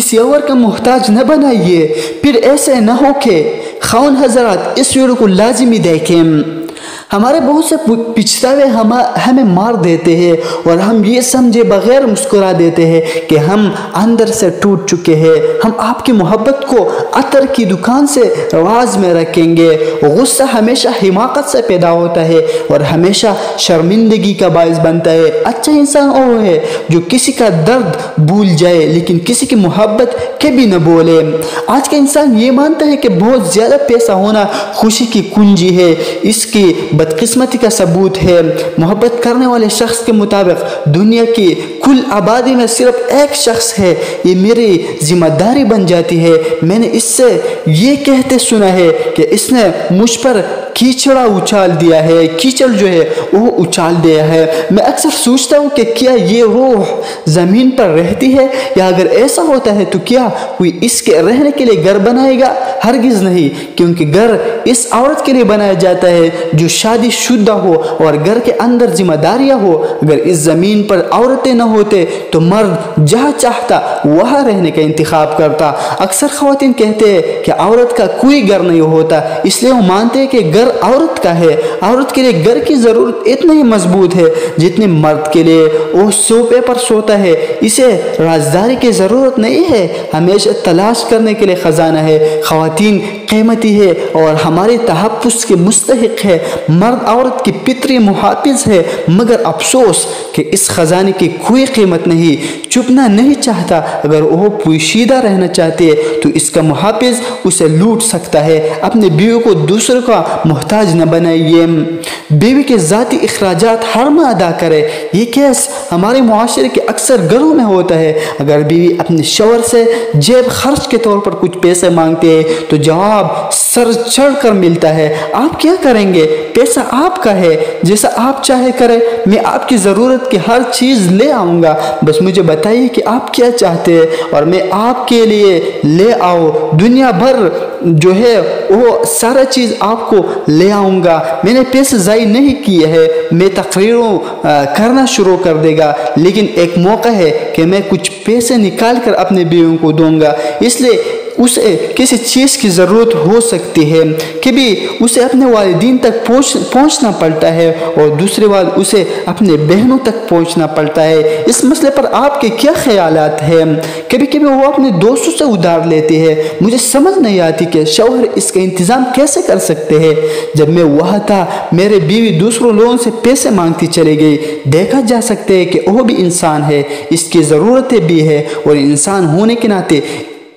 किसी और का मोहताज न बनाइए। फिर ऐसे न हो के खाउन हजरात इस वीडियो को लाजिमी देखें। हमारे बहुत से पिछतावे हमें मार देते हैं और हम ये समझे बगैर मुस्कुरा देते हैं कि हम अंदर से टूट चुके हैं। हम आपकी मोहब्बत को अतर की दुकान से राज में रखेंगे। गुस्सा हमेशा हिमाकत से पैदा होता है और हमेशा शर्मिंदगी का बायस बनता है। अच्छा इंसान वो है जो किसी का दर्द भूल जाए लेकिन किसी की मोहब्बत कभी न बोले। आज का इंसान ये मानता है कि बहुत ज़्यादा पैसा होना खुशी की कुंजी है। इसकी बदकिस्मती का सबूत है। मोहब्बत करने वाले शख्स के मुताबिक दुनिया की कुल आबादी में सिर्फ एक शख्स है, ये मेरी जिम्मेदारी बन जाती है। मैंने इससे ये कहते सुना है कि इसने मुझ पर कीचड़ा उछाल दिया है, कीचड़ जो है वो उछाल दिया है। मैं अक्सर सोचता हूँ कि क्या ये रूह ज़मीन पर रहती है, या अगर ऐसा होता है तो क्या कोई इसके रहने के लिए घर बनाएगा? हरगिज़ नहीं, क्योंकि घर इस औरत के लिए बनाया जाता है जो शादीशुदा हो और घर के अंदर जिम्मेदारियां हो। अगर इस ज़मीन पर औरतें न होते तो मर्द जहाँ चाहता वहाँ रहने का इंतखाब करता। अक्सर ख़वातीन कहते हैं कि औरत का कोई घर नहीं होता, इसलिए वो मानते हैं कि घर औरत का है। औरत के लिए घर की ज़रूरत इतनी ही मजबूत है जितनी मर्द के लिए। वो सोफे पर सोता है, इसे राजदारी की ज़रूरत नहीं है, हमेशा तलाश करने के लिए ख़जाना है। ख़वातीन कीमती है और हमारे तहफ़्फ़ुज़ के मुस्तहिक है। मर्द औरत की पितरी मुहाफ़िज़ है, मगर अफसोस कि इस ख़जाने की कोई कीमत नहीं। चुपना नहीं चाहता, अगर वो पोशीदा रहना चाहते है तो इसका मुहाफ़िज़ उसे लूट सकता है। अपने बीवी को दूसरों का मोहताज न बनाइए। बीवी के ज़ाती अखराजात हर माह अदा करे। ये केस हमारे मुआशरे के अक्सर घरों में होता है। अगर बीवी अपने शौहर से जेब खर्च के तौर पर कुछ पैसे मांगते हैं तो जवाब सर चढ़ कर मिलता है, आप क्या करेंगे? पैसा आपका है, जैसा आप चाहे करें, मैं आपकी ज़रूरत की हर चीज़ ले आऊँगा, बस मुझे बताइए कि आप क्या चाहते हैं और मैं आपके लिए ले आओ। दुनिया भर जो है वो सारा चीज़ आपको ले आऊँगा। मैंने पैसे ज़ाय नहीं किए हैं, मैं तकरीरों करना शुरू कर देगा, लेकिन एक मौका है कि मैं कुछ पैसे निकाल कर अपने बीवियों को दूंगा। इसलिए उसे किसी चीज़ की ज़रूरत हो सकती है, कभी उसे अपने वालिदीन तक पहुंचना पड़ता है और दूसरी बार उसे अपने बहनों तक पहुंचना पड़ता है। इस मसले पर आपके क्या ख्यालात हैं? कभी कभी वो अपने दोस्तों से उधार लेते हैं। मुझे समझ नहीं आती कि शौहर इसका इंतज़ाम कैसे कर सकते हैं। जब मैं वहाँ था मेरे बीवी दूसरों लोगों से पैसे मांगती चली गई। देखा जा सकता है कि वो भी इंसान है, इसकी ज़रूरतें भी है और इंसान होने के नाते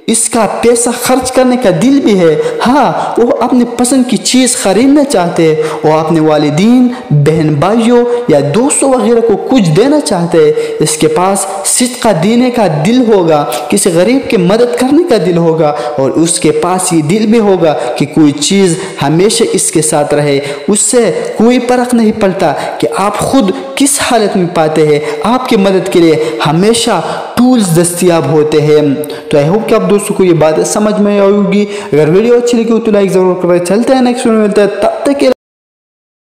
इसका पैसा खर्च करने का दिल भी है। हाँ, वो अपनी पसंद की चीज़ खरीदना चाहते हैं, वो अपने वालिदीन, बहन भाइयों या दोस्तों वगैरह को कुछ देना चाहते हैं। इसके पास सिदका देने का दिल होगा, किसी गरीब की मदद करने का दिल होगा और उसके पास ये दिल भी होगा कि कोई चीज़ हमेशा इसके साथ रहे। उससे कोई फर्क नहीं पड़ता कि आप खुद किस हालत में पाते हैं, आपकी मदद के लिए हमेशा टूल्स दस्तयाब होते हैं। तो आई होप कि आप दोस्तों को ये बातें समझ में आएगी। अगर वीडियो अच्छी लगी हो तो लाइक ज़रूर करें। चलते हैं नेक्स्ट वीडियो में, मिलते हैं, तब तक के